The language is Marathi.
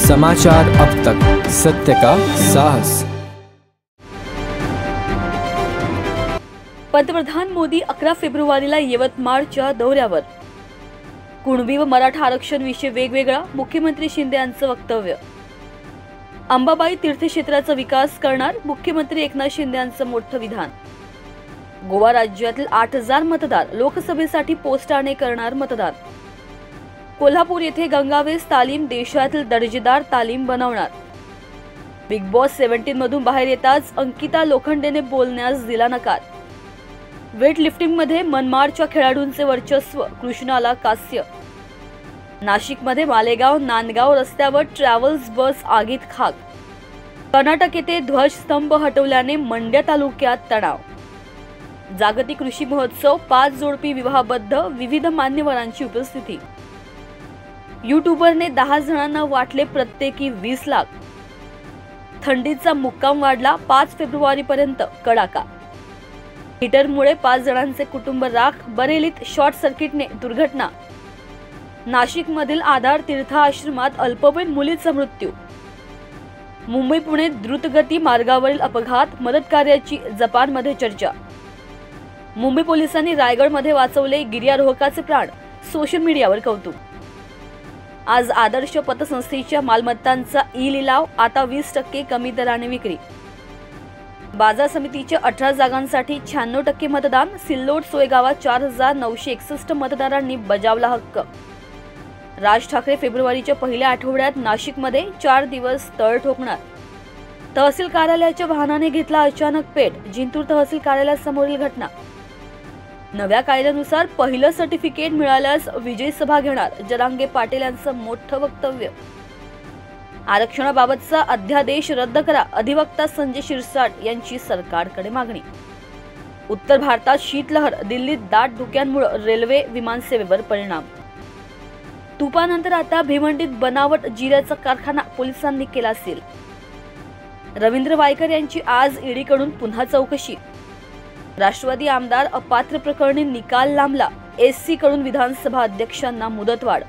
समाचार अब तक, सत्य का साहस। पंतप्रधान मोदी 11 फेब्रुवारीला यवतमाळच्या दौऱ्यावर। कुणबी व मराठा आरक्षण विषय वेगवेगळा, मुख्यमंत्री शिंदे यांचं वक्तव्य। अंबाबाई तीर्थक्षेत्राचा विकास करणार, मुख्यमंत्री एकनाथ शिंदे यांचं मोठं विधान। गोवा राज्यातील 8000 मतदार लोकसभेसाठी पोस्टाने करणार मतदान। कोल्हापूर येथे गंगावेस तालीम देशातील दर्जेदार तालीम बनवणार। बिग बॉस 17 मधून बाहेर येताच अंकिता लोखंडेने बोलण्यास दिला नकार। वेट लिफ्टिंगमध्ये मनमाडच्या खेळाडूंचे वर्चस्व, कृष्णाला कास्य। नाशिकमध्ये मालेगाव नांदगाव रस्त्यावर ट्रॅव्हल्स बस आगीत खाक। कर्नाटक येथे ध्वजस्तंभ हटवल्याने मंड्या तालुक्यात तणाव। जागतिक कृषी महोत्सव, 5 जोडपी विवाहबद्ध, विविध मान्यवरांची उपस्थिती। यूट्यूबरने 10 जणांना वाटले प्रत्येकी 20 लाख। थंडीचा मुक्काम वाढला, 5 फेब्रुवारीपर्यंत कडाका। हीटरमुळे 5 जणांचे कुटुंब राख, बरेलीत शॉर्ट सर्किटने दुर्घटना। नाशिकमधील आधार तीर्थाश्रमात अल्पवयीन मुलीचा मृत्यू। मुंबई पुणे द्रुतगती मार्गावरील अपघात, मदत कार्याची जपानमध्ये चर्चा। मुंबई पोलिसांनी रायगडमध्ये वाचवले गिर्यारोहकाचे प्राण, सोशल मीडियावर कौतुक। आज आदर्श पतसंस्थेच्या मालमत्तांचा ई-लिलाव, आता 20% कमी दराने विक्री। बाजार समितीच्या 18 जागांसाठी 96% मतदान, सिल्लोड सोयगावात 4961 मतदारांनी बजावला हक्क। राज ठाकरे फेब्रुवारीच्या पहिल्या आठवड्यात नाशिकमध्ये 4 दिवस तळ ठोकणार। तहसील कार्यालयाच्या वाहनाने घेतला अचानक पेट, जिंतूर तहसील कार्यालयासमोरील घटना। नव्या कायद्यानुसार पहिलं सर्टिफिकेट मिळाल्यास विजयी सभा घेणार, जरांगे पाटील यांचं मोठं वक्तव्य। आरक्षणाबाबतचा अध्यादेश रद्द करा, अधिवक्ता संजय शिरसाट यांची सरकारकडे मागणी। उत्तर भारतात शीतलहर, दिल्लीत दाट धुक्यांमुळे रेल्वे विमानसेवेवर परिणाम। तुपानंतर आता भिवंडीत बनावट जिऱ्याचा कारखाना, पोलिसांनी केला सील। रवींद्र वायकर यांची आज ईडीकडून पुन्हा चौकशी। राष्ट्रवादी आमदार अपात्र प्रकरणी निकाल लांबला, एससी कडून विधानसभा अध्यक्षांना मुदतवाढ।